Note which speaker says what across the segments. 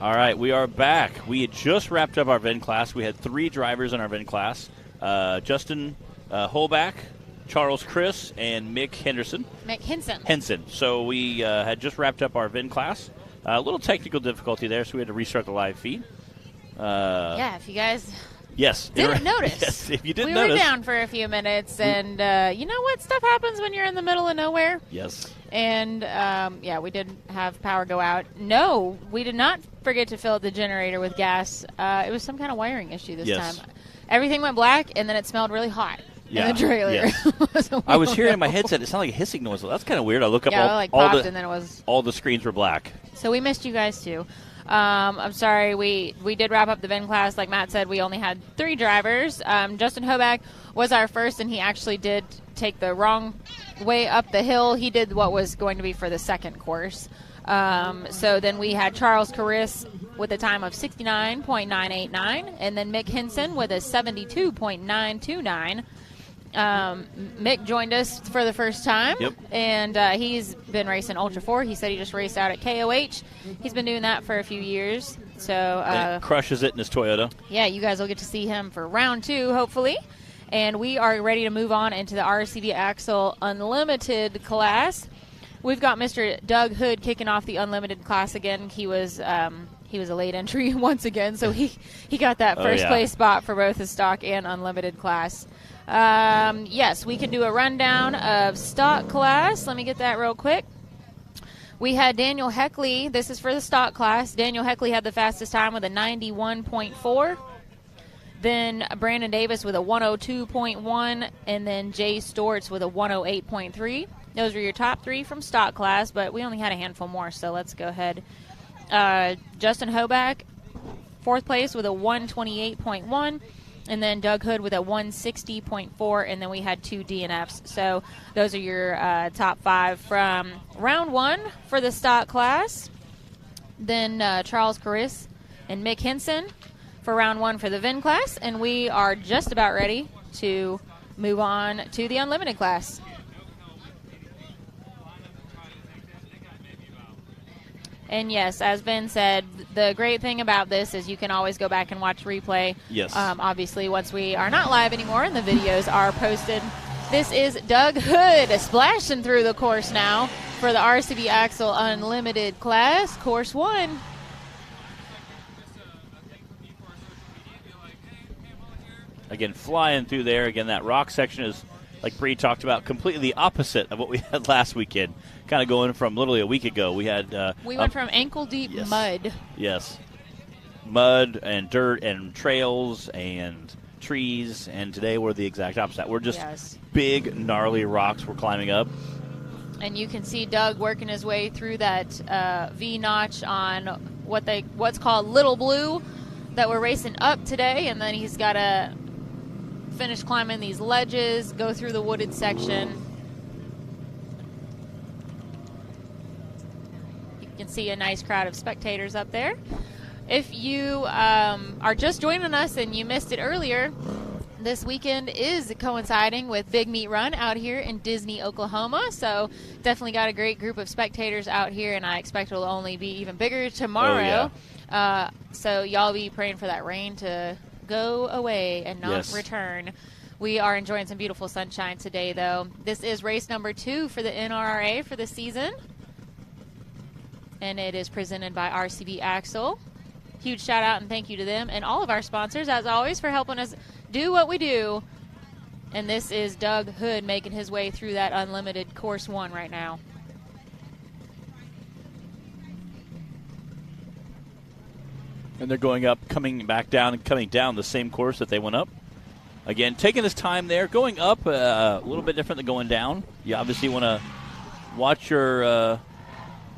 Speaker 1: All right, we are back. We had just wrapped up our VIN class. We had 3 drivers in our VIN class. Justin Holback, Charles Chris, and Mick Henderson.
Speaker 2: Mick Henson.
Speaker 1: Henson. So we had just wrapped up our VIN class. A little technical difficulty there, so we had to restart the live feed.
Speaker 2: Yeah, if you guys
Speaker 1: didn't
Speaker 2: notice.
Speaker 1: Yes, if you didn't notice.
Speaker 2: We were down for a few minutes, and you know what? Stuff happens when you're in the middle of nowhere.
Speaker 1: Yes.
Speaker 2: And, we didn't have power go out. No, we did not forget to fill up the generator with gas. It was some kind of wiring issue this time. Everything went black, and then it smelled really hot in the trailer.
Speaker 1: Yes. I was hearing in my headset, it sounded like a hissing noise. Well, that's kind of weird. I look up
Speaker 2: all
Speaker 1: the screens were black.
Speaker 2: So we missed you guys, too. I'm sorry. We did wrap up the VIN class. Like Matt said, we only had 3 drivers. Justin Hoback was our first, and he actually did take the wrong way up the hill. He did what was going to be for the second course. So then we had Charles Carris with a time of 69.989, and then Mick Henson with a 72.929. Mick joined us for the first time, and he's been racing Ultra 4. He said he just raced out at KOH. He's been doing that for a few years. So
Speaker 1: crushes it in his Toyota.
Speaker 2: Yeah, you guys will get to see him for round 2, hopefully. And we are ready to move on into the RCV Axle Unlimited class. We've got Mr. Doug Hood kicking off the Unlimited class again. He was a late entry once again, so he got that first place spot for both the stock and Unlimited class. Yes, we can do a rundown of stock class. Let me get that real quick. We had Daniel Heckley. This is for the stock class. Daniel Heckley had the fastest time with a 91.4. Then Brandon Davis with a 102.1, and then Jay Storts with a 108.3. Those were your top 3 from stock class, but we only had a handful more, so let's go ahead. Justin Hoback, 4th place with a 128.1, and then Doug Hood with a 160.4, and then we had 2 DNFs. So those are your top 5 from round 1 for the stock class. Then Charles Carris and Mick Henson for round 1 for the VIN class, and we are just about ready to move on to the Unlimited class. And yes, as Ben said, the great thing about this is you can always go back and watch replay.
Speaker 1: Yes.
Speaker 2: Obviously, once we are not live anymore and the videos are posted. This is Doug Hood splashing through the course now for the RCV Axle Unlimited class, course 1.
Speaker 1: Again, flying through there. Again, that rock section is, like Bree talked about, completely the opposite of what we had last weekend. Kind of going from literally a week ago. We had
Speaker 2: we went from ankle-deep mud.
Speaker 1: Yes. Mud and dirt and trails and trees, and today we're the exact opposite. We're just big, gnarly rocks we're climbing up.
Speaker 2: And you can see Doug working his way through that V-notch on what's called Little Blue that we're racing up today, and then he's got to finish climbing these ledges, go through the wooded section. You can see a nice crowd of spectators up there. If you are just joining us and you missed it earlier, this weekend is coinciding with Big Meat Run out here in Disney, Oklahoma. So definitely got a great group of spectators out here, and I expect it will only be even bigger tomorrow. So y'all be praying for that rain to go away and not return. We are enjoying some beautiful sunshine today, though. This is race number 2 for the NRRA for the season, and it is presented by RCV Axle. Huge shout out and thank you to them and all of our sponsors, as always, for helping us do what we do. And this is Doug Hood making his way through that Unlimited Course 1 right now.
Speaker 1: And they're going up, coming back down, and coming down the same course that they went up. Again, taking his time there. Going up a little bit different than going down. You obviously want to watch your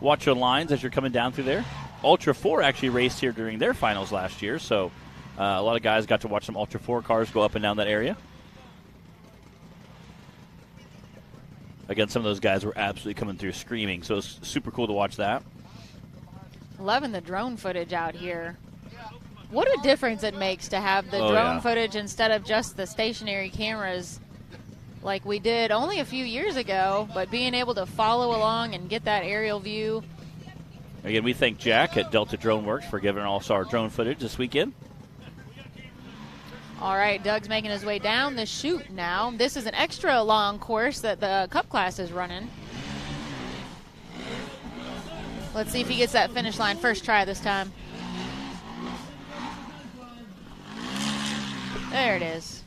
Speaker 1: lines as you're coming down through there. Ultra 4 actually raced here during their finals last year, so a lot of guys got to watch some Ultra 4 cars go up and down that area. Again, some of those guys were absolutely coming through screaming, so it's super cool to watch that.
Speaker 2: Loving the drone footage out here. What a difference it makes to have the drone footage instead of just the stationary cameras like we did only a few years ago, but being able to follow along and get that aerial view.
Speaker 1: Again, we thank Jack at Delta Drone Works for giving us our drone footage this weekend.
Speaker 2: All right, Doug's making his way down the chute now. This is an extra long course that the Cup class is running. Let's see if he gets that finish line first try this time. There it is.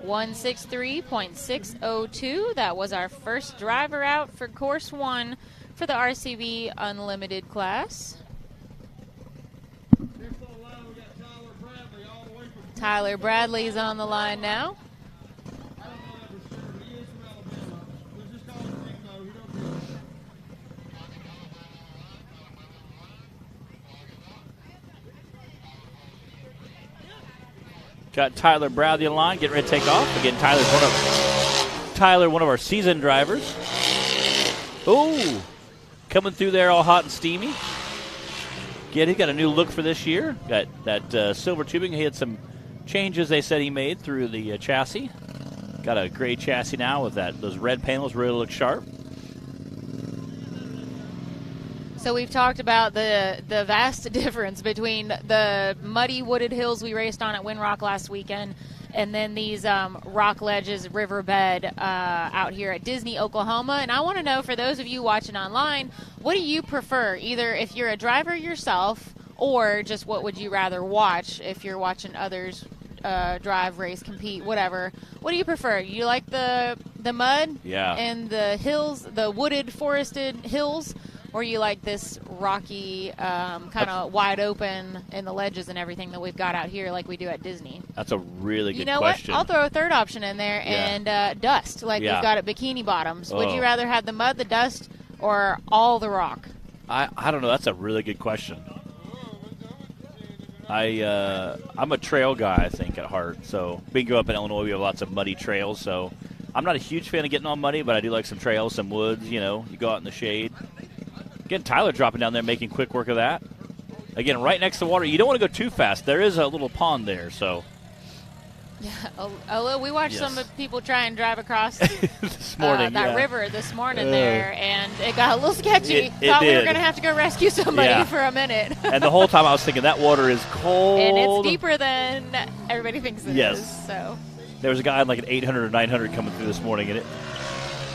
Speaker 2: .163.602. That was our first driver out for course 1 for the RCV Unlimited class. Tyler Bradley's on the line now.
Speaker 1: Got Tyler Bradley on the line, getting ready to take off. Again, Tyler, one of our seasoned drivers. Ooh, coming through there all hot and steamy. Again, he got a new look for this year. Got that silver tubing. He had some changes they said he made through the chassis. Got a gray chassis now with those red panels really look sharp.
Speaker 2: So we've talked about the vast difference between the muddy wooded hills we raced on at Winrock last weekend and then these rock ledges, riverbed out here at Disney, Oklahoma. And I want to know, for those of you watching online, what do you prefer? Either if you're a driver yourself or just what would you rather watch if you're watching others drive, race, compete, whatever. What do you prefer? You like the mud and the hills, the wooded, forested hills? Or you like this rocky, kind of wide open in the ledges and everything that we've got out here like we do at Disney?
Speaker 1: That's a really good question.
Speaker 2: You know what? I'll throw a third option in there, and dust, like we've got at Bikini Bottoms. Would you rather have the mud, the dust, or all the rock?
Speaker 1: I don't know. That's a really good question. I'm a trail guy, I think, at heart. So we go up in Illinois. We have lots of muddy trails. So I'm not a huge fan of getting on muddy, but I do like some trails, some woods. You know, you go out in the shade. Again, Tyler dropping down there, making quick work of that. Again, right next to water. You don't want to go too fast. There is a little pond there, so.
Speaker 2: Yeah, we watched some people try and drive across
Speaker 1: this morning,
Speaker 2: that river this morning there, and it got a little sketchy. Thought we were going to have to go rescue somebody for a minute.
Speaker 1: And the whole time I was thinking that water is cold.
Speaker 2: And it's deeper than everybody thinks it is. So.
Speaker 1: There was a guy in like an 800 or 900 coming through this morning, and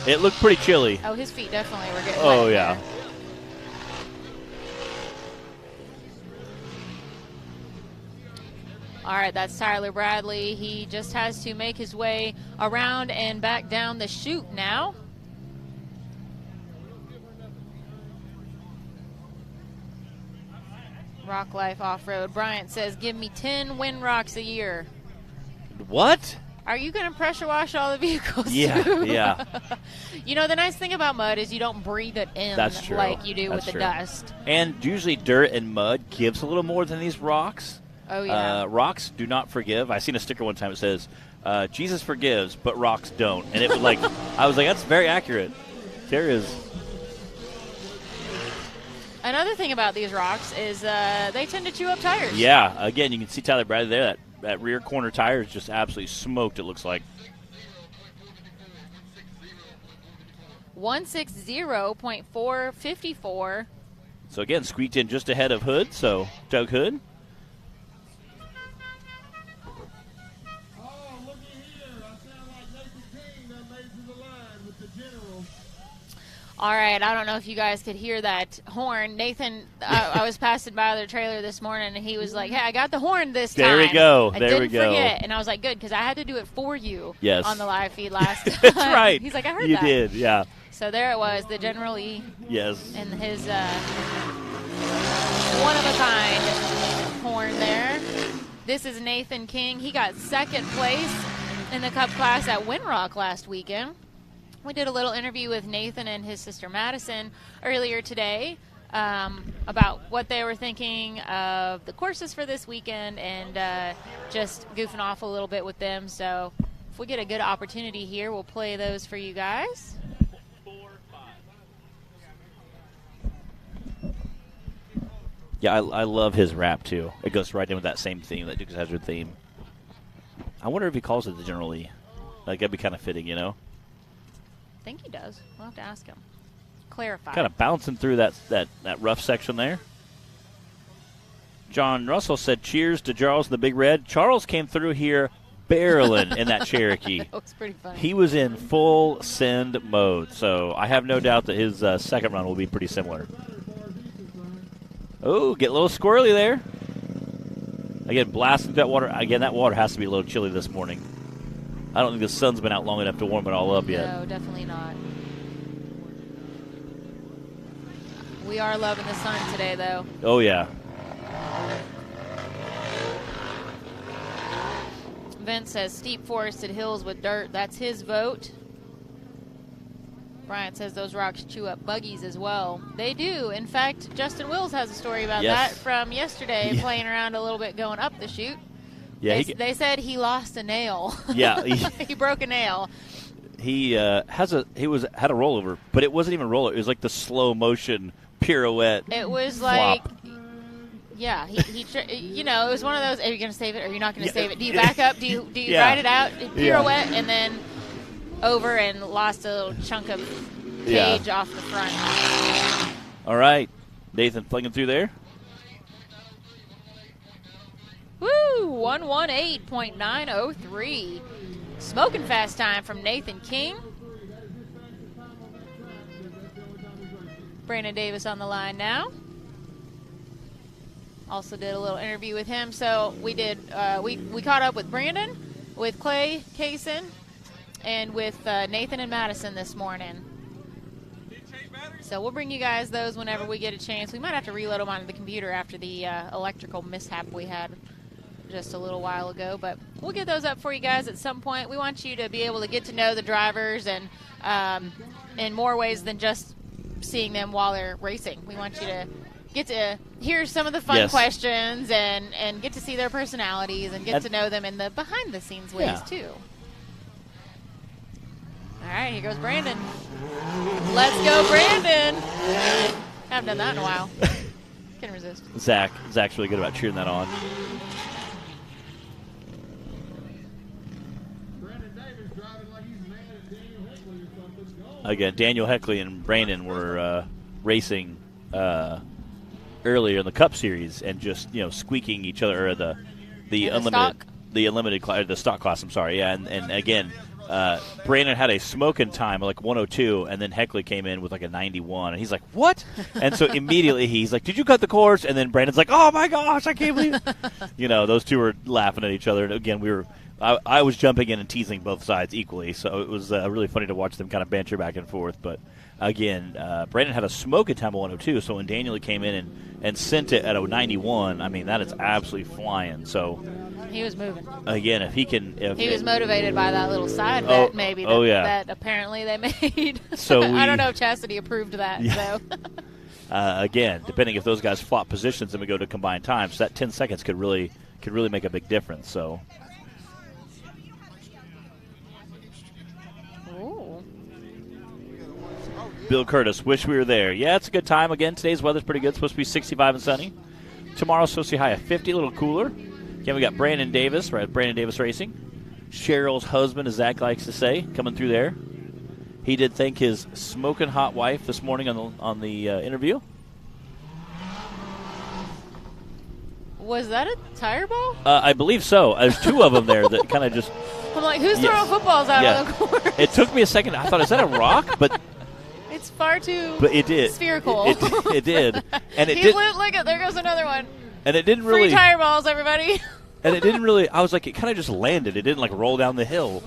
Speaker 1: it looked pretty chilly.
Speaker 2: Oh, his feet definitely were getting
Speaker 1: wet
Speaker 2: there. All right, that's Tyler Bradley. He just has to make his way around and back down the chute now. Rock Life Off-Road. Bryant says, give me 10 wind rocks a year.
Speaker 1: What?
Speaker 2: Are you going to pressure wash all the vehicles?
Speaker 1: Yeah.
Speaker 2: You know, the nice thing about mud is you don't breathe it in like you do with the dust.
Speaker 1: And usually dirt and mud gives a little more than these rocks.
Speaker 2: Oh, yeah.
Speaker 1: Rocks do not forgive. I seen a sticker one time that says, Jesus forgives, but rocks don't. And it was like, I was like, that's very accurate. There is.
Speaker 2: Another thing about these rocks is they tend to chew up tires.
Speaker 1: Yeah. Again, you can see Tyler Bradley there. That rear corner tire is just absolutely smoked, it looks like.
Speaker 2: 160.454.
Speaker 1: So, again, squeaked in just ahead of Hood, so Doug Hood.
Speaker 2: All right, I don't know if you guys could hear that horn. Nathan, I was passing by their trailer this morning, and he was like, hey, I got the horn this time.
Speaker 1: There we go.
Speaker 2: I didn't forget. And I was like, good, because I had to do it for you on the live feed last time.
Speaker 1: That's right.
Speaker 2: He's like, I heard
Speaker 1: that.
Speaker 2: You
Speaker 1: did, yeah.
Speaker 2: So there it was, the General E.
Speaker 1: Yes.
Speaker 2: And his one-of-a-kind horn there. This is Nathan King. He got second place in the Cup class at Winrock last weekend. We did a little interview with Nathan and his sister Madison earlier today about what they were thinking of the courses for this weekend and just goofing off a little bit with them. So if we get a good opportunity here, we'll play those for you guys.
Speaker 1: Yeah, I love his rap, too. It goes right in with that same theme, that Dukes of Hazzard theme. I wonder if he calls it the General E. Like, that'd be kind of fitting, you know?
Speaker 2: think he does. We'll have to ask him. Clarify.
Speaker 1: Kind of bouncing through that rough section there. John Russell said, cheers to Charles in the Big Red. Charles came through here barreling in that Cherokee.
Speaker 2: That was pretty funny.
Speaker 1: He was in full send mode, so I have no doubt that his second run will be pretty similar. Oh, get a little squirrely there. Again, blasting that water. Again, that water has to be a little chilly this morning. I don't think the sun's been out long enough to warm it all up yet.
Speaker 2: No, definitely not. We are loving the sun today, though.
Speaker 1: Oh, yeah.
Speaker 2: Vince says steep forested hills with dirt. That's his vote. Bryant says those rocks chew up buggies as well. They do. In fact, Justin Wills has a story about that from yesterday, playing around a little bit going up the chute. Yeah, they said he lost a nail.
Speaker 1: Yeah,
Speaker 2: he broke a nail.
Speaker 1: He had a rollover, but it wasn't even a rollover. It was like the slow motion pirouette.
Speaker 2: It was
Speaker 1: flop.
Speaker 2: like, yeah, he you know, it was one of those. Are you going to save it? Or are you not going to save it? Do you back up? Do you ride it out? Pirouette and then over and lost a little chunk of cage off the front.
Speaker 1: All right, Nathan flinging through there.
Speaker 2: Woo! 118.903. Smoking fast time from Nathan King. Brandon Davis on the line now. Also did a little interview with him. So we did. We caught up with Brandon, with Cody Cason, and with Nathan and Madison this morning. So we'll bring you guys those whenever we get a chance. We might have to reload them onto the computer after the electrical mishap we had just a little while ago, but we'll get those up for you guys at some point. We want you to be able to get to know the drivers and in more ways than just seeing them while they're racing. We want you to get to hear some of the fun questions and get to see their personalities and get to know them in the behind-the-scenes ways, too. All right, here goes Brandon. Let's go, Brandon. Haven't done that in a while. Can't resist.
Speaker 1: Zach's really good about cheering that on. Again, Daniel Heckley and Brandon were racing earlier in the Cup Series and just squeaking each other, or the stock class. I'm sorry, yeah, and again, Brandon had a smoking time like 102, and then Heckley came in with like a 91, and he's like, "What?" And so immediately he's like, "Did you cut the course?" And then Brandon's like, "Oh my gosh, I can't believe it." Those two were laughing at each other, and again, I was jumping in and teasing both sides equally, so it was really funny to watch them kind of banter back and forth. But again, Brandon had a smoking time of 102, so when Daniel came in and sent it at a 91, I mean, that is absolutely flying. So
Speaker 2: he was moving.
Speaker 1: Again, if he can...
Speaker 2: he was motivated by that little side bet, maybe, that apparently they made.
Speaker 1: So
Speaker 2: I don't know if Chastity approved that, so...
Speaker 1: Again, depending if those guys flop positions and we go to combined times, that 10 seconds could really make a big difference, so... Bill Curtis, wish we were there. Yeah, it's a good time. Again, today's weather's pretty good. It's supposed to be 65 and sunny. Tomorrow's supposed to be high of 50, a little cooler. Again, we got Brandon Davis, right? Brandon Davis Racing. Cheryl's husband, as Zach likes to say, coming through there. He did thank his smoking hot wife this morning on the interview.
Speaker 2: Was that a tire ball?
Speaker 1: I believe so. There's two of them there that kind of just...
Speaker 2: I'm like, who's throwing footballs out of the course?
Speaker 1: It took me a second. I thought, is that a rock? But...
Speaker 2: It's far too spherical.
Speaker 1: It did. And it
Speaker 2: look, there goes another one.
Speaker 1: And it didn't really...
Speaker 2: Free tire balls, everybody.
Speaker 1: And it didn't really... I was like, it kind of just landed. It didn't, roll down the hill.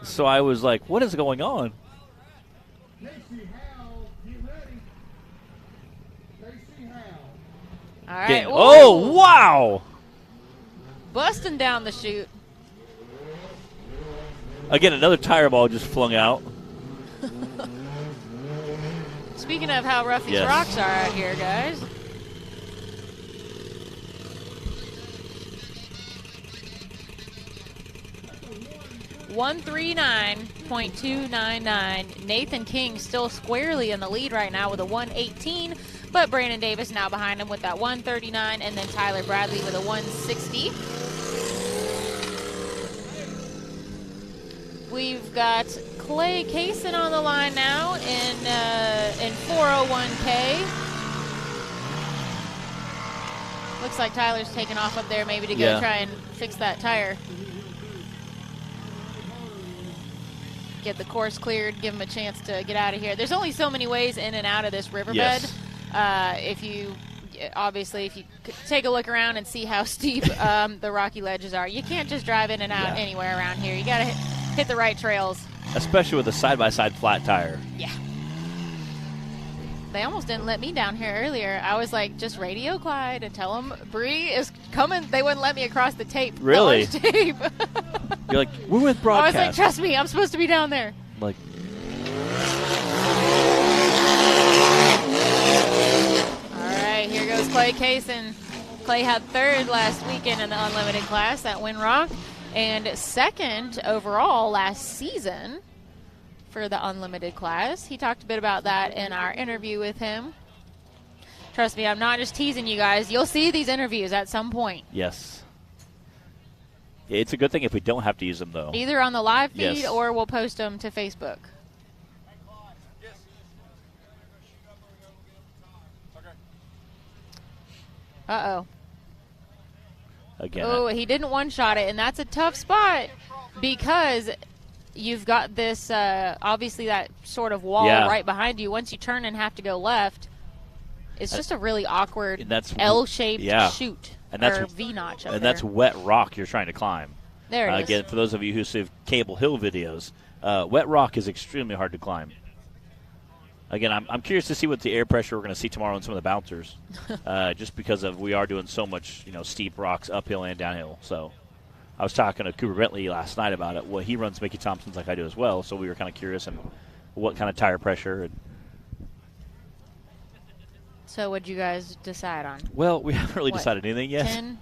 Speaker 1: So I was like, what is going on?
Speaker 2: All right.
Speaker 1: Oh, wow!
Speaker 2: Busting down the chute.
Speaker 1: Again, another tire ball just flung out.
Speaker 2: Speaking of how rough these rocks are out here, guys. $139.299. Nathan King still squarely in the lead right now with a 118, but Brandon Davis now behind him with that 139, and then Tyler Bradley with a 160. we've got Cody Cason on the line now in 401K. Looks like Tyler's taking off up there maybe to go try and fix that tire. Get the course cleared, give him a chance to get out of here. There's only so many ways in and out of this riverbed.
Speaker 1: Yes.
Speaker 2: If you take a look around and see how steep the rocky ledges are, you can't just drive in and out anywhere around here. You got to hit the right trails.
Speaker 1: Especially with a side-by-side flat tire.
Speaker 2: Yeah. They almost didn't let me down here earlier. I was like, just radio Clyde and tell them Bree is coming. They wouldn't let me across the tape.
Speaker 1: Really?
Speaker 2: The tape.
Speaker 1: You're like, we're with broadcast.
Speaker 2: I was like, trust me, I'm supposed to be down there.
Speaker 1: Like,
Speaker 2: all right, here goes Cody Cason. Clay had third last weekend in the unlimited class at Winrock and second overall last season for the unlimited class. He talked a bit about that in our interview with him. Trust me, I'm not just teasing you guys. You'll see these interviews at some point.
Speaker 1: yes. It's a good thing if we don't have to use them, though.
Speaker 2: Either on the live feed
Speaker 1: Yes.
Speaker 2: or we'll post them to Facebook. Uh-oh.
Speaker 1: Again.
Speaker 2: Oh, he didn't one-shot it, and that's a tough spot because you've got this, obviously that sort of wall right behind you. Once you turn and have to go left, it's just a really awkward L-shaped chute or V-notch up
Speaker 1: and
Speaker 2: there.
Speaker 1: that's wet rock you're trying to climb.
Speaker 2: There it is.
Speaker 1: Again, for those of you who see Cable Hill videos, wet rock is extremely hard to climb. Again, I'm curious to see what the air pressure we're going to see tomorrow in some of the bouncers, just because we are doing so much, steep rocks uphill and downhill. So I was talking to Cooper Bentley last night about it. Well, he runs Mickey Thompson's like I do as well, so we were kind of curious and what kind of tire pressure. And
Speaker 2: so what'd you guys decide on?
Speaker 1: well, we haven't really decided anything yet.
Speaker 2: 10?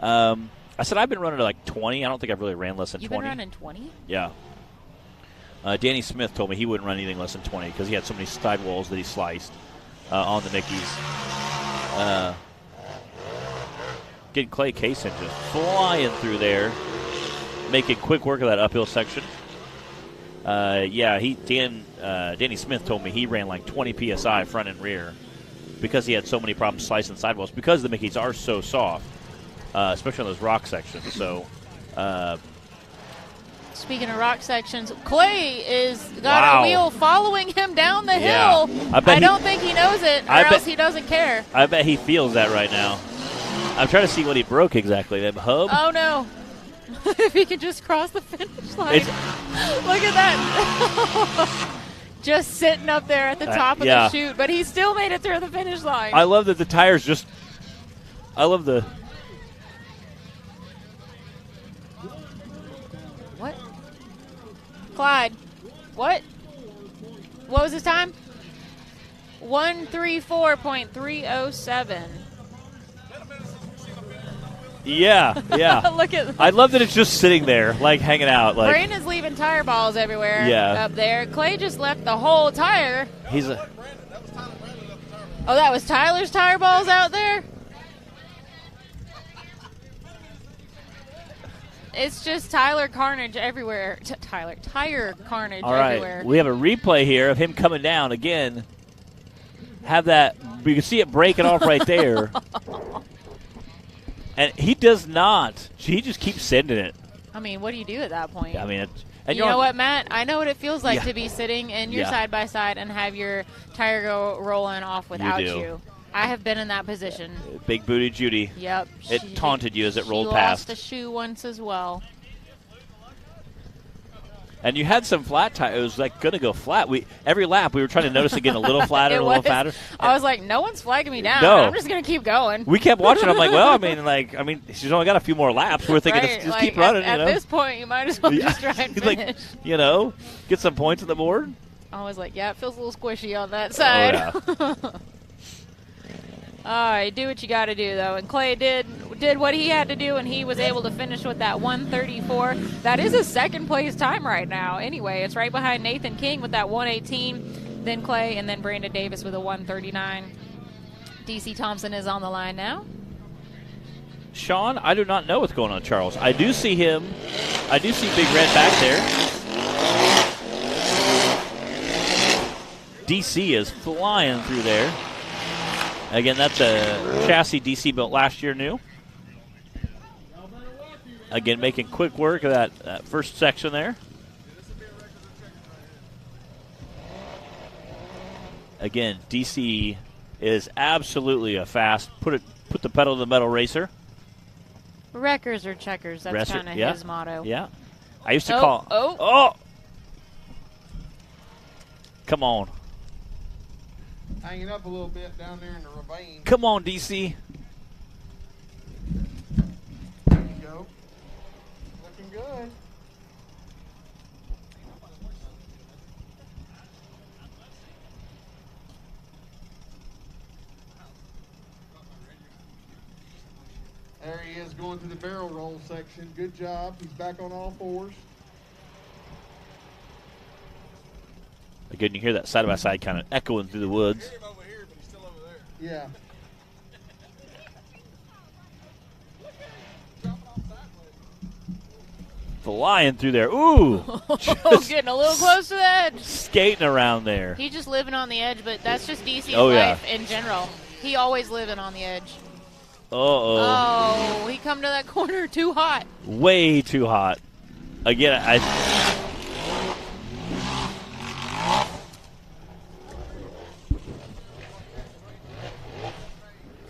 Speaker 1: I said I've been running at like 20. I don't think I've really ran less than 20.
Speaker 2: You've been running 20?
Speaker 1: Yeah. Danny Smith told me he wouldn't run anything less than 20 because he had so many sidewalls that he sliced on the Mickeys. Getting Cody Cason just flying through there, making quick work of that uphill section. Danny Smith told me he ran like 20 PSI front and rear because he had so many problems slicing sidewalls because the Mickeys are so soft, especially on those rock sections. So,
Speaker 2: speaking of rock sections, Clay is got a wheel following him down the hill. I don't think he knows it, or else he doesn't care.
Speaker 1: I bet he feels that right now. I'm trying to see what he broke exactly. That hub?
Speaker 2: Oh, no. If he could just cross the finish line. Look at that. Just sitting up there at the top of the chute, but he still made it through the finish line.
Speaker 1: I love that the tires just – I love the –
Speaker 2: What? Clyde, what? What was his time? 134.307.
Speaker 1: Yeah.
Speaker 2: Look at.
Speaker 1: I love that it's just sitting there, like hanging out. Like
Speaker 2: Braden is leaving tire balls everywhere.
Speaker 1: Yeah.
Speaker 2: Up there. Clay just left the whole tire. Oh, that was Tyler's tire balls out there. It's just Tyler carnage everywhere. Tire carnage
Speaker 1: All right.
Speaker 2: everywhere.
Speaker 1: We have a replay here of him coming down again. Have that. You can see it breaking off right there. And he does not. He just keeps sending it.
Speaker 2: I mean, what do you do at that point?
Speaker 1: I mean,
Speaker 2: you know what, Matt? I know what it feels like to be sitting in your side-by-side and have your tire go rolling off without you. I have been in that position.
Speaker 1: Big booty Judy.
Speaker 2: Yep.
Speaker 1: It taunted you as it rolled
Speaker 2: she
Speaker 1: past.
Speaker 2: Lost a shoe once as well.
Speaker 1: And you had some flat tires. It was like going to go flat. Every lap we were trying to notice it getting a little flatter, a little fatter.
Speaker 2: I was like, no one's flagging me down.
Speaker 1: No.
Speaker 2: I'm just going to keep going.
Speaker 1: We kept watching. I'm like, well, I mean, she's only got a few more laps. We're thinking, just keep running.
Speaker 2: At this point, you might as well just try and finish.
Speaker 1: Get some points on the board.
Speaker 2: I was like, yeah, it feels a little squishy on that side.
Speaker 1: Oh, yeah.
Speaker 2: All right, do what you got to do, though. And Clay did what he had to do, and he was able to finish with that 134. That is a second-place time right now. Anyway, it's right behind Nathan King with that 118, then Clay, and then Brandon Davis with a 139. DC Thompson is on the line now.
Speaker 1: Sean, I do not know what's going on, Charles. I do see him. I do see Big Red back there. DC is flying through there. Again, that's a chassis DC built last year new. Again, making quick work of that first section there. Again, DC is absolutely a fast, put the pedal to the metal racer.
Speaker 2: Wreckers or checkers, that's kind of his motto.
Speaker 1: Yeah. I used to call. Oh! Come on.
Speaker 3: Hanging up a little bit down there in the ravine.
Speaker 1: Come on, DC.
Speaker 3: There you go. Looking good. There he is going through the barrel roll section. Good job. He's back on all fours.
Speaker 1: Again, you hear that side-by-side kind of echoing through the woods.
Speaker 3: Him over here, but he's still over there. Yeah.
Speaker 1: Flying through there. Ooh!
Speaker 2: Getting a little close to the edge.
Speaker 1: Skating around there.
Speaker 2: He's just living on the edge, but that's just DC's
Speaker 1: Oh, yeah.
Speaker 2: life in general. He always living on the edge.
Speaker 1: Uh-oh.
Speaker 2: Oh, he come to that corner too hot.
Speaker 1: Way too hot. Again,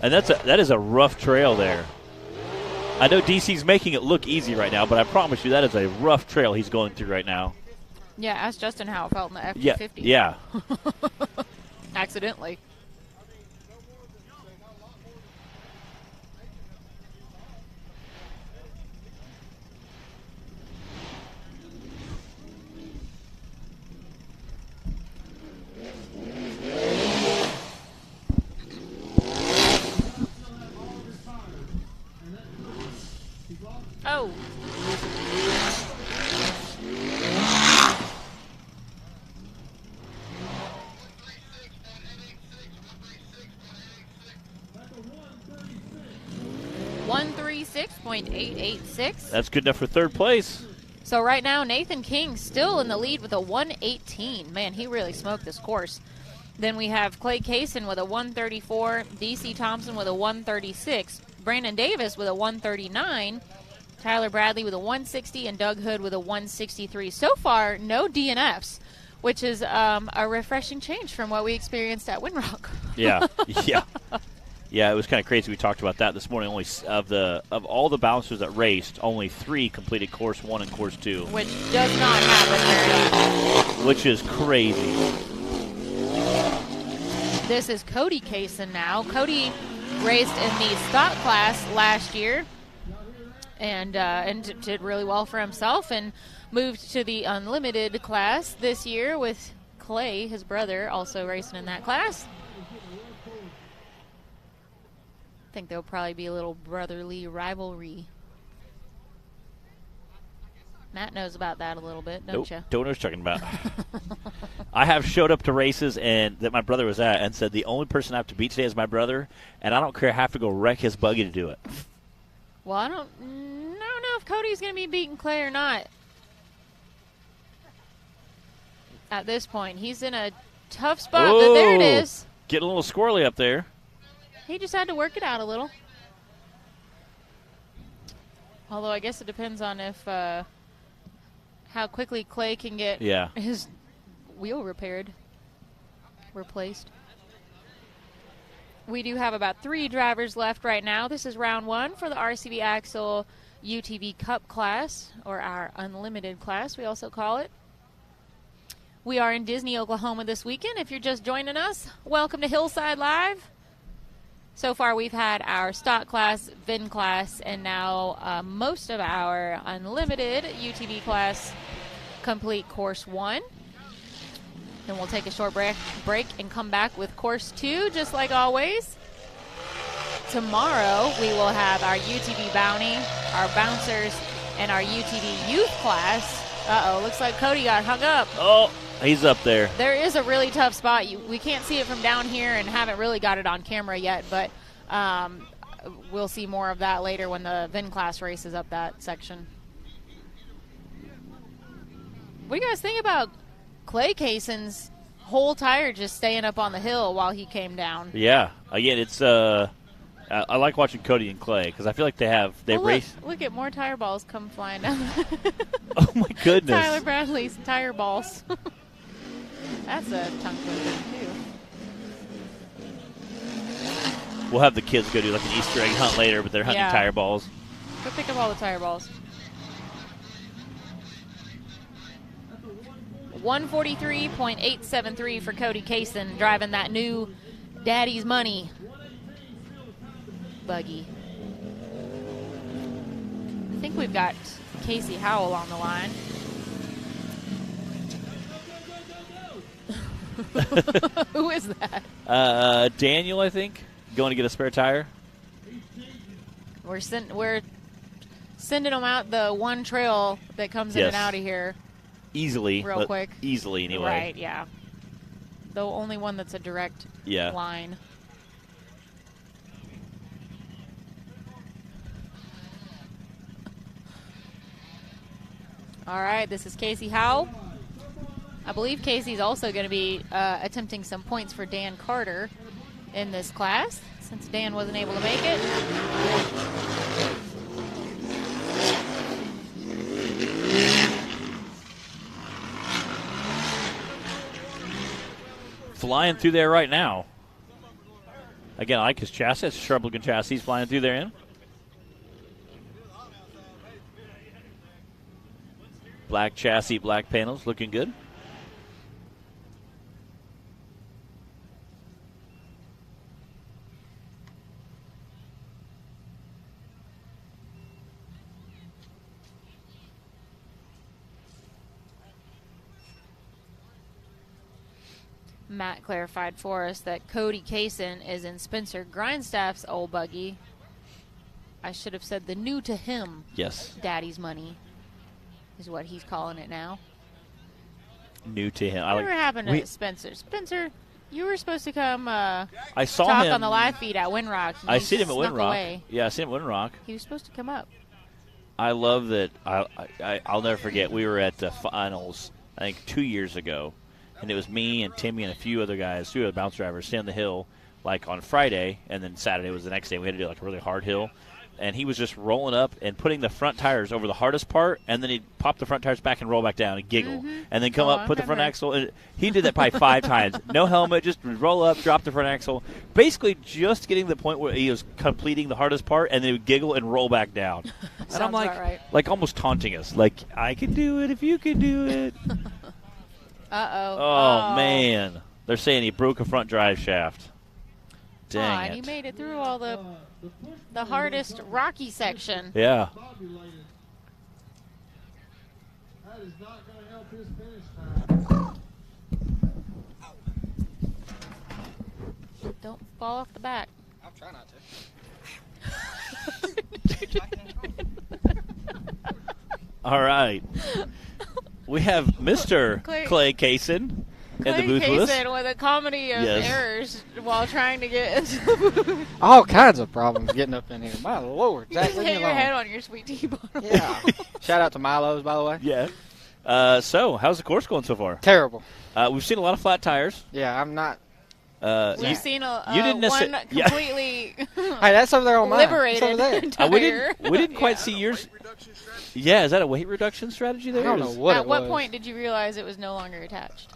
Speaker 1: and that is a rough trail there. I know DC's making it look easy right now, but I promise you that is a rough trail he's going through right now.
Speaker 2: Yeah, ask Justin how it felt in the F-250.
Speaker 1: Yeah.
Speaker 2: Accidentally. Oh. .886.
Speaker 1: That's good enough for third place.
Speaker 2: So right now, Nathan King still in the lead with a 118. Man, he really smoked this course. Then we have Clay Cason with a 134, DC Thompson with a 136, Brandon Davis with a 139, Tyler Bradley with a 160, and Doug Hood with a 163. So far, no DNFs, which is a refreshing change from what we experienced at Winrock.
Speaker 1: Yeah, yeah, it was kind of crazy. We talked about that this morning. Only of all the bouncers that raced, only 3 completed course 1 and course 2,
Speaker 2: which does not happen very often.
Speaker 1: Which is crazy.
Speaker 2: This is Cody Cason now. Cody raced in the stock class last year and did really well for himself and moved to the unlimited class this year with Clay, his brother, also racing in that class. I think there'll probably be a little brotherly rivalry. Matt knows about that a little bit, don't you?
Speaker 1: Don't know what you're talking about. I have showed up to races and that my brother was at and said the only person I have to beat today is my brother, and I don't care. I have to go wreck his buggy to do it.
Speaker 2: Well, I don't know if Cody's going to be beating Clay or not. At this point, he's in a tough spot.
Speaker 1: But
Speaker 2: there it is.
Speaker 1: Getting a little squirrely up there.
Speaker 2: He just had to work it out a little. Although I guess it depends on if how quickly Clay can get his wheel replaced. We do have about 3 drivers left right now. This is round 1 for the RCV Axle UTV Cup class, or our unlimited class, we also call it. We are in Disney, Oklahoma this weekend. If you're just joining us, welcome to Hillside Live. So far, we've had our stock class, VIN class, and now most of our unlimited UTV class complete course 1. Then we'll take a short break and come back with course 2, just like always. Tomorrow, we will have our UTV Bounty, our Bouncers, and our UTV Youth class. Uh-oh, looks like Cody got hung up.
Speaker 1: Oh, he's up there.
Speaker 2: There is a really tough spot. We can't see it from down here and haven't really got it on camera yet, but we'll see more of that later when the VIN class races up that section. What do you guys think about Clay Cason's whole tire just staying up on the hill while he came down.
Speaker 1: Yeah. Again, it's I like watching Cody and Clay because I feel like they race.
Speaker 2: Look at more tire balls come flying down.
Speaker 1: Oh my goodness!
Speaker 2: Tyler Bradley's tire balls. That's a tongue twister too.
Speaker 1: We'll have the kids go do like an Easter egg hunt later, but they're hunting tire balls.
Speaker 2: Go pick up all the tire balls. 143.873 for Cody Cason, driving that new Daddy's Money buggy. I think we've got Casey Howell on the line. Who is that?
Speaker 1: Daniel, I think, going to get a spare tire.
Speaker 2: We're sending them out the one trail that comes in and out of here.
Speaker 1: Easily.
Speaker 2: Real quick.
Speaker 1: Easily, anyway.
Speaker 2: Right, yeah. The only one that's a direct line. All right, this is Casey Howell. I believe Casey's also going to be attempting some points for Dan Carter in this class, since Dan wasn't able to make it.
Speaker 1: Flying through there right now. Again, I like his chassis. It's a sharp-looking chassis flying through there in. Black chassis, black panels, looking good.
Speaker 2: Matt clarified for us that Cody Cason is in Spencer Grindstaff's old buggy. I should have said the new to him.
Speaker 1: Yes.
Speaker 2: Daddy's Money is what he's calling it now.
Speaker 1: New to him.
Speaker 2: Whatever happened to Spencer? Spencer, you were supposed to come
Speaker 1: I saw
Speaker 2: talk
Speaker 1: him
Speaker 2: on the live feed at Windrock.
Speaker 1: I seen him at Windrock.
Speaker 2: Away.
Speaker 1: Yeah, I seen him at Windrock.
Speaker 2: He was supposed to come up.
Speaker 1: I love that. I'll never forget. We were at the finals, I think, 2 years ago. And it was me and Timmy and a few other guys, 2 other bounce drivers, sitting on the hill, like on Friday, and then Saturday was the next day. We had to do like a really hard hill. And he was just rolling up and putting the front tires over the hardest part, and then he'd pop the front tires back and roll back down and giggle.
Speaker 2: Mm-hmm.
Speaker 1: And then come up, put the front axle. And he did that probably 5 times. No helmet, just roll up, drop the front axle. Basically just getting to the point where he was completing the hardest part, and then he would giggle and roll back down. And I'm like,
Speaker 2: right.
Speaker 1: like almost taunting us. Like, I can do it if you can do it.
Speaker 2: Uh-oh.
Speaker 1: Oh, man. They're saying he broke a front drive shaft. Dang
Speaker 2: and he made it through all the hardest rocky section.
Speaker 1: Yeah.
Speaker 3: That is not going to help his finish time.
Speaker 2: Don't fall off the back.
Speaker 4: I'll try not to.
Speaker 1: All right. We have Mr. Clay Cason in the booth with us.
Speaker 2: With a comedy of errors while trying to get into the booth.
Speaker 4: All kinds of problems getting up in here. My Lord.
Speaker 2: You just hit your head on your sweet tea bottle.
Speaker 4: Yeah. Shout out to Milo's, by the way.
Speaker 1: Yeah. So, how's the course going so far?
Speaker 4: Terrible.
Speaker 1: We've seen a lot of flat tires.
Speaker 4: Yeah, I'm not.
Speaker 2: We've seen one completely
Speaker 4: hey, that's over there on mine.
Speaker 2: Liberated
Speaker 4: there.
Speaker 1: We didn't quite see yours. Yeah, is that a weight reduction strategy there?
Speaker 4: I don't know what
Speaker 2: At what point did you realize it was no longer attached?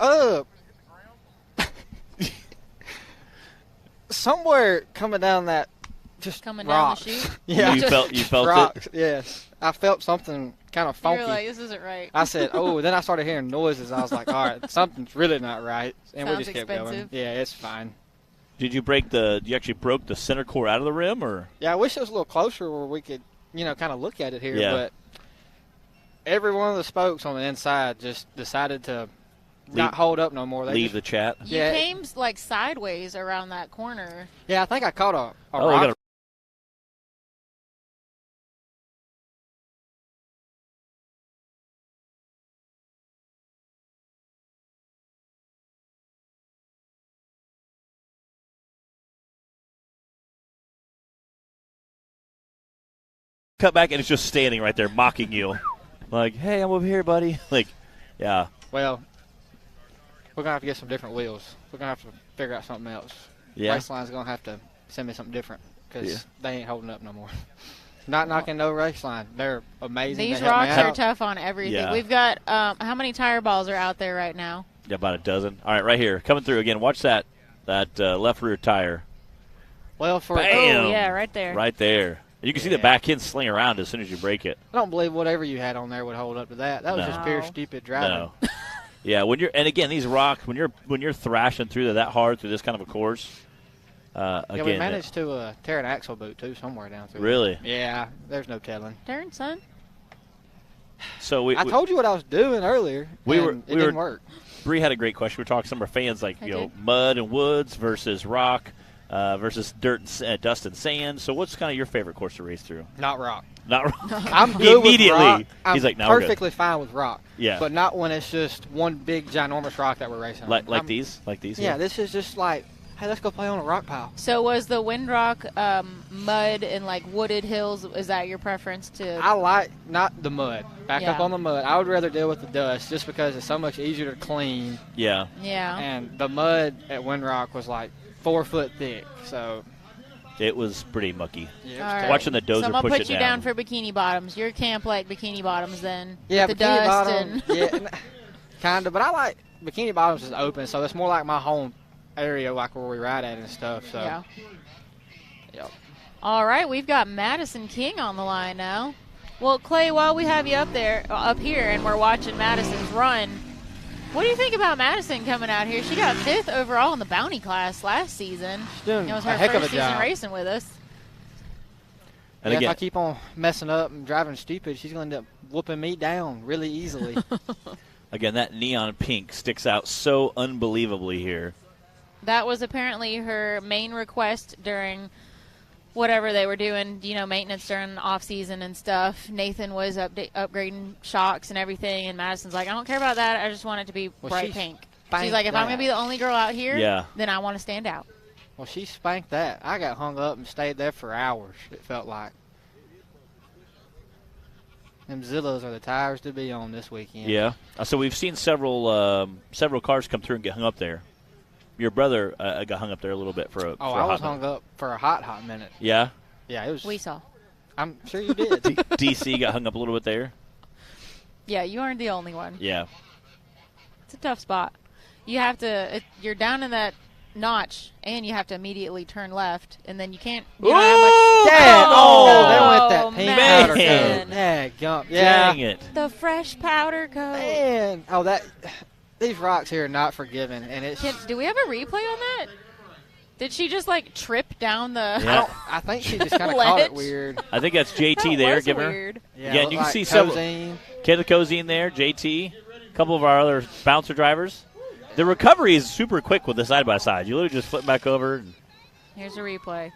Speaker 4: Somewhere coming down that
Speaker 2: coming
Speaker 4: rocks.
Speaker 2: down the chute?
Speaker 4: Yeah.
Speaker 1: You felt
Speaker 4: rocks,
Speaker 1: it?
Speaker 4: yes. I felt something kind of funky.
Speaker 2: You were like, this is't right.
Speaker 4: I said, then I started hearing noises. I was like, all right, something's really not right. And
Speaker 2: Sounds
Speaker 4: we just kept
Speaker 2: expensive.
Speaker 4: going. Yeah, it's fine.
Speaker 1: Did you you actually broke the center core out of the rim, or?
Speaker 4: Yeah, I wish it was a little closer where we could, kind of look at it here.
Speaker 1: Yeah.
Speaker 4: But every one of the spokes on the inside just decided to not hold up no more. They
Speaker 1: leave the chat.
Speaker 2: You came like sideways around that corner.
Speaker 4: Yeah, I think I caught a
Speaker 1: we
Speaker 4: rock.
Speaker 1: got a cut back, and it's just standing right there mocking you. Like, hey, I'm over here, buddy. Like, yeah.
Speaker 4: Well, we're going to have to get some different wheels. We're going to have to figure out something else.
Speaker 1: Yeah.
Speaker 4: Raceline's going to have to send me something different because they ain't holding up no more. Not knocking no Raceline. They're amazing.
Speaker 2: These
Speaker 4: They help me
Speaker 2: rocks are
Speaker 4: out.
Speaker 2: tough on everything.
Speaker 1: Yeah.
Speaker 2: We've got, how many tire balls are out there right now?
Speaker 1: Yeah, about a dozen. All right, right here. Coming through again. Watch that left rear tire.
Speaker 4: Well, for
Speaker 1: Bam!
Speaker 2: Oh, yeah, right there.
Speaker 1: Right there. You can see the back end sling around as soon as you break it.
Speaker 4: I don't believe whatever you had on there would hold up to that. That was
Speaker 1: No.
Speaker 4: just pure stupid driving.
Speaker 1: No. Yeah, and again, these rocks, when you're thrashing through that hard through this kind of a course,
Speaker 4: Yeah,
Speaker 1: again,
Speaker 4: we managed to tear an axle boot, too, somewhere down through
Speaker 1: Really?
Speaker 4: there. Yeah, there's no telling.
Speaker 2: Darn, son.
Speaker 1: So
Speaker 4: I told you what I was doing earlier, it didn't work.
Speaker 1: Bree had a great question. We were talking to some of our fans, like,
Speaker 2: I
Speaker 1: you know,
Speaker 2: did.
Speaker 1: mud and woods versus rock versus dirt and dust and sand. So what's kind of your favorite course to race through?
Speaker 4: Not rock.
Speaker 1: Not rock.
Speaker 4: I'm good
Speaker 1: Immediately.
Speaker 4: with rock. I'm
Speaker 1: He's like, no, we're good.
Speaker 4: perfectly fine with rock.
Speaker 1: Yeah.
Speaker 4: But not when it's just one big, ginormous rock that we're racing on.
Speaker 1: Like these? Like these?
Speaker 4: Yeah, this is just like, hey, let's go play on a rock pile.
Speaker 2: So was the Windrock mud and, like, wooded hills, is that your preference to?
Speaker 4: I like not the mud. Back up
Speaker 2: Yeah.
Speaker 4: on the mud. I would rather deal with the dust just because it's so much easier to clean.
Speaker 1: Yeah.
Speaker 2: Yeah.
Speaker 4: And the mud at Windrock was like 4 foot thick. So,
Speaker 1: It was pretty mucky.
Speaker 4: yeah, it was
Speaker 2: All right.
Speaker 4: terrible.
Speaker 1: Watching the dozer
Speaker 2: So I'm going
Speaker 1: push
Speaker 2: to
Speaker 1: it
Speaker 2: put you down for Bikini Bottoms. Your camp like Bikini Bottoms then.
Speaker 4: Yeah,
Speaker 2: with the
Speaker 4: Bikini
Speaker 2: dust
Speaker 4: Bottom.
Speaker 2: and
Speaker 4: Kind of. But I like Bikini Bottoms is open, so it's more like my home area, like where we ride at and stuff. So,
Speaker 2: Yeah.
Speaker 4: Yep.
Speaker 2: All right, we've got Madison King on the line now. Well, Clay, while we have you up here, and we're watching Madison's run, what do you think about Madison coming out here? She got 5th overall in the bounty class last season.
Speaker 4: She's doing
Speaker 2: It was
Speaker 4: a
Speaker 2: her
Speaker 4: heck of
Speaker 2: first
Speaker 4: a
Speaker 2: season
Speaker 4: job.
Speaker 2: racing with us.
Speaker 1: And
Speaker 4: Yeah,
Speaker 1: again,
Speaker 4: if I keep on messing up and driving stupid, she's going to end up whooping me down really easily.
Speaker 1: Again, that neon pink sticks out so unbelievably here.
Speaker 2: That was apparently her main request during whatever they were doing, you know, maintenance during the off season and stuff. Nathan was upgrading shocks and everything, and Madison's like, I don't care about that. I just want it to be
Speaker 4: Well,
Speaker 2: bright
Speaker 4: she's
Speaker 2: pink. She's
Speaker 4: spanked
Speaker 2: like, if I'm
Speaker 4: that.
Speaker 2: going to be the only girl out here,
Speaker 1: Yeah.
Speaker 2: then I want to stand out.
Speaker 4: Well, she spanked that. I got hung up and stayed there for hours, it felt like. Them Zillows are the tires to be on this weekend.
Speaker 1: Yeah. So we've seen several cars come through and get hung up there. Your brother got hung up there a little bit for a
Speaker 4: Oh,
Speaker 1: for a
Speaker 4: I was
Speaker 1: hot
Speaker 4: hung
Speaker 1: minute.
Speaker 4: up for a hot minute.
Speaker 1: Yeah.
Speaker 4: Yeah, it was.
Speaker 2: We saw.
Speaker 4: I'm sure you did.
Speaker 1: DC got hung up a little bit there.
Speaker 2: Yeah, you aren't the only one.
Speaker 1: Yeah.
Speaker 2: It's a tough spot. You have to, you're down in that notch, and you have to immediately turn left, and then you can't. You don't have much.
Speaker 4: Dad,
Speaker 2: Oh,
Speaker 4: they went that pink powder
Speaker 2: man.
Speaker 4: coat. Yeah, gump. Yeah.
Speaker 1: Dang it.
Speaker 2: The fresh powder coat.
Speaker 4: Man. Oh, these rocks here are not forgiving, and it's.
Speaker 2: Do we have a replay on that? Did she just like trip down the?
Speaker 1: Yeah.
Speaker 4: I think she just kind of caught it
Speaker 2: Ledge?
Speaker 4: weird.
Speaker 1: I think that's JT
Speaker 2: That
Speaker 1: there.
Speaker 2: was
Speaker 1: Give her.
Speaker 2: weird.
Speaker 4: Yeah,
Speaker 1: Again,
Speaker 4: looked
Speaker 1: you can
Speaker 4: like
Speaker 1: see several.
Speaker 4: Cozine.
Speaker 1: Kayla Cozy in there, JT, a couple of our other bouncer drivers. The recovery is super quick with the side-by-side. You literally just flip back over. And
Speaker 2: Here's a replay.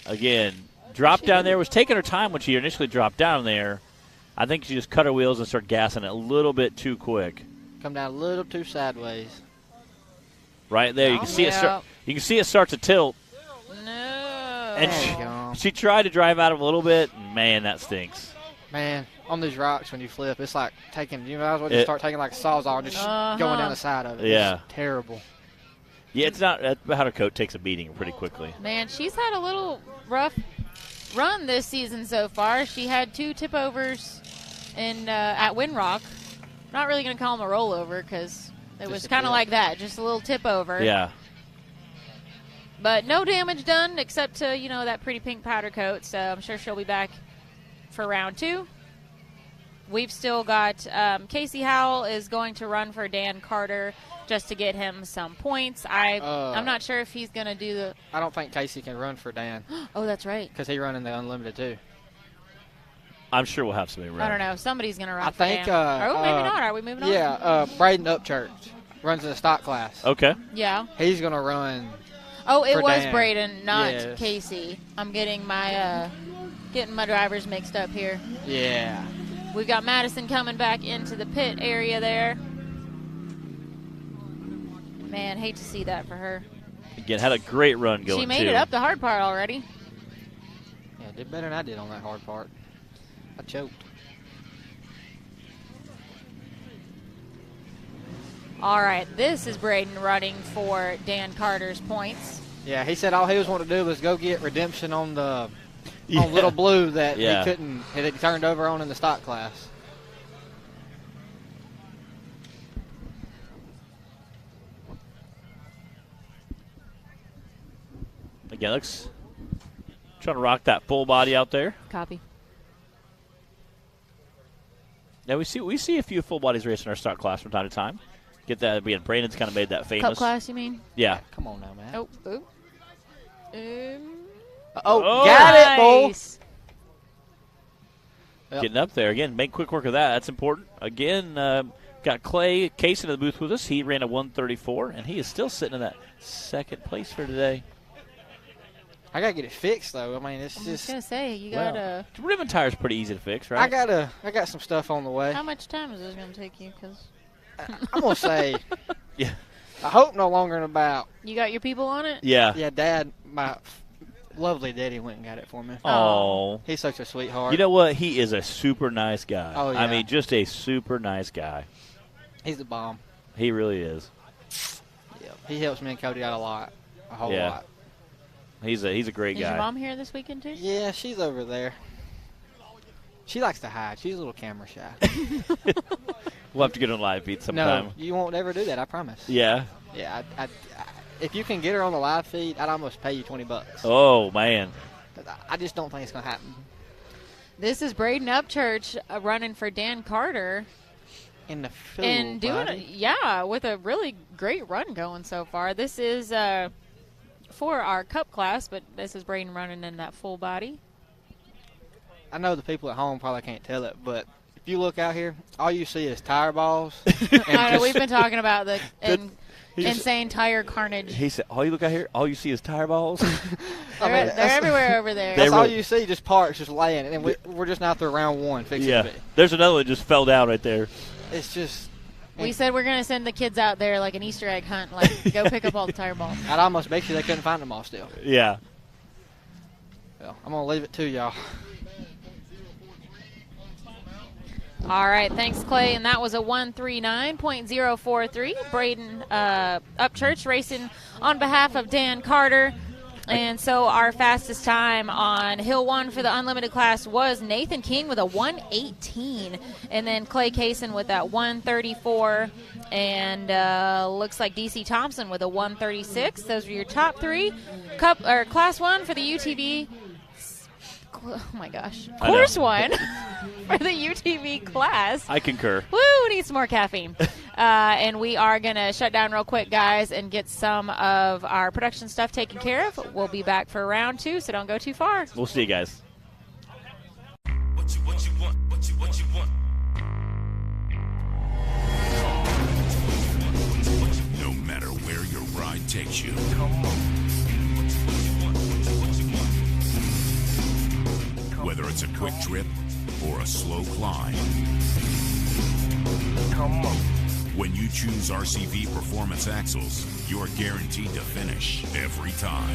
Speaker 1: again, drop down there. Was taking her time when she initially dropped down there. I think she just cut her wheels and started gassing it a little bit too quick.
Speaker 4: Come down a little too sideways.
Speaker 1: Right there, you can see it. You can see it start to tilt.
Speaker 2: No.
Speaker 1: And
Speaker 4: There you go.
Speaker 1: she tried to drive out of it a little bit. Man, that stinks.
Speaker 4: Man, on these rocks when you flip, it's like taking. You might as well just start taking like a sawzall and just going down the side of it.
Speaker 1: Yeah.
Speaker 4: It's terrible.
Speaker 1: Yeah, it's not. That powder coat takes a beating pretty quickly.
Speaker 2: Man, she's had a little rough run this season so far. She had 2 tip overs at Windrock. Not really going to call them a rollover because it
Speaker 4: Just
Speaker 2: was
Speaker 4: a
Speaker 2: kind of
Speaker 4: tip.
Speaker 2: like that, just a little tip over.
Speaker 1: Yeah.
Speaker 2: But no damage done except to, you know, that pretty pink powder coat. So I'm sure she'll be back for round 2. We've still got Casey Howell is going to run for Dan Carter just to get him some points. I'm not sure if he's going to do the.
Speaker 4: I don't think Casey can run for Dan
Speaker 2: Oh, that's right.
Speaker 4: because he's running the unlimited too.
Speaker 1: I'm sure we'll have somebody run.
Speaker 2: I don't know. Somebody's going to run
Speaker 4: I
Speaker 2: for
Speaker 4: think.
Speaker 2: Dan. Oh, maybe not. Are we moving on?
Speaker 4: Yeah, Braden Upchurch runs in the stock class.
Speaker 1: Okay.
Speaker 2: Yeah.
Speaker 4: He's gonna run.
Speaker 2: Oh, it
Speaker 4: For
Speaker 2: was
Speaker 4: Dan.
Speaker 2: Braden, not
Speaker 4: Yes.
Speaker 2: Casey. I'm getting my drivers mixed up here.
Speaker 4: Yeah.
Speaker 2: We've got Madison coming back into the pit area there. Man, hate to see that for her.
Speaker 1: Again, had a great run going.
Speaker 2: She made
Speaker 1: too.
Speaker 2: it up the hard part already.
Speaker 4: Yeah, did better than I did on that hard part. I choked.
Speaker 2: All right, this is Braden running for Dan Carter's points.
Speaker 4: Yeah, he said all he was wanting to do was go get redemption on the on Little Blue that he couldn't, that he turned over on in the stock class.
Speaker 1: Again, looks trying to rock that full body out there.
Speaker 2: Copy.
Speaker 1: Yeah, we see a few full bodies racing our stock class from time to time. Get that being Braden's kind of made that famous.
Speaker 2: Cup class, you mean?
Speaker 1: Yeah.
Speaker 4: Come on now, man.
Speaker 2: Oh,
Speaker 4: Got it, Bull.
Speaker 1: Yep. Getting up there again. Make quick work of that. That's important. Again, got Clay Cason in the booth with us. He ran a 134, and he is still sitting in that second place for today.
Speaker 4: I gotta get it fixed though. I mean, it's
Speaker 2: I was
Speaker 4: just
Speaker 2: gonna say you gotta.
Speaker 1: Rim and tire's pretty easy to fix, right?
Speaker 4: I got some stuff on the way.
Speaker 2: How much time is this gonna take you? Because
Speaker 4: I'm gonna say,
Speaker 1: yeah.
Speaker 4: I hope no longer than about.
Speaker 2: You got your people on it?
Speaker 1: Yeah.
Speaker 4: Yeah, Dad, my lovely daddy went and got it for me.
Speaker 1: Oh.
Speaker 4: He's such a sweetheart.
Speaker 1: You know what? He is a super nice guy.
Speaker 4: Oh, yeah.
Speaker 1: I mean, just a super nice guy.
Speaker 4: He's the bomb.
Speaker 1: He really is.
Speaker 4: Yeah. He helps me and Cody out a whole lot.
Speaker 1: He's a great guy.
Speaker 2: Is your mom here this weekend too?
Speaker 4: Yeah, she's over there. She likes to hide. She's a little camera shy.
Speaker 1: We'll have to get on live feed sometime.
Speaker 4: No, you won't ever do that, I promise.
Speaker 1: Yeah.
Speaker 4: Yeah, I if you can get her on the live feed, I'd almost pay you $20.
Speaker 1: Oh, man.
Speaker 4: I just don't think it's going to happen.
Speaker 2: This is Braden Upchurch running for Dan Carter.
Speaker 4: In the field,
Speaker 2: and doing it, with a really great run going so far. This is for our cup class, but this is Braden running in that full body.
Speaker 4: I know the people at home probably can't tell it, but if you look out here, all you see is tire balls.
Speaker 2: I know, we've been talking about the insane tire carnage.
Speaker 1: He said, "Oh, you look out here, all you see is tire balls."
Speaker 2: They're everywhere over there.
Speaker 4: That's all you see, just parts, just laying, and we're just out there round one fixing it.
Speaker 1: There's another one that just fell down right there.
Speaker 4: It's just.
Speaker 2: We said we're going to send the kids out there like an Easter egg hunt, like go pick up all the tire balls.
Speaker 4: I'd almost bet you they couldn't find them all still.
Speaker 1: Yeah.
Speaker 4: Well, I'm going to leave it to y'all.
Speaker 2: All right, thanks, Clay. And that was a 139.043. Braden Upchurch racing on behalf of Dan Carter. And so our fastest time on Hill 1 for the unlimited class was Nathan King with a 1:18. And then Clay Cason with that 1:34. And looks like DC Thompson with a 1:36. Those are your top three. Class 1 for the UTV. Oh, my gosh. Course 1 for the UTV class.
Speaker 1: I concur.
Speaker 2: Woo, need some more caffeine. And we are going to shut down real quick, guys, and get some of our production stuff taken care of. We'll be back for round 2, so don't go too far.
Speaker 1: We'll see you guys.
Speaker 5: What you want. No matter where your ride takes you. Come on. Whether it's a quick trip or a slow climb. Come on. When you choose RCV Performance Axles, you're guaranteed to finish every time.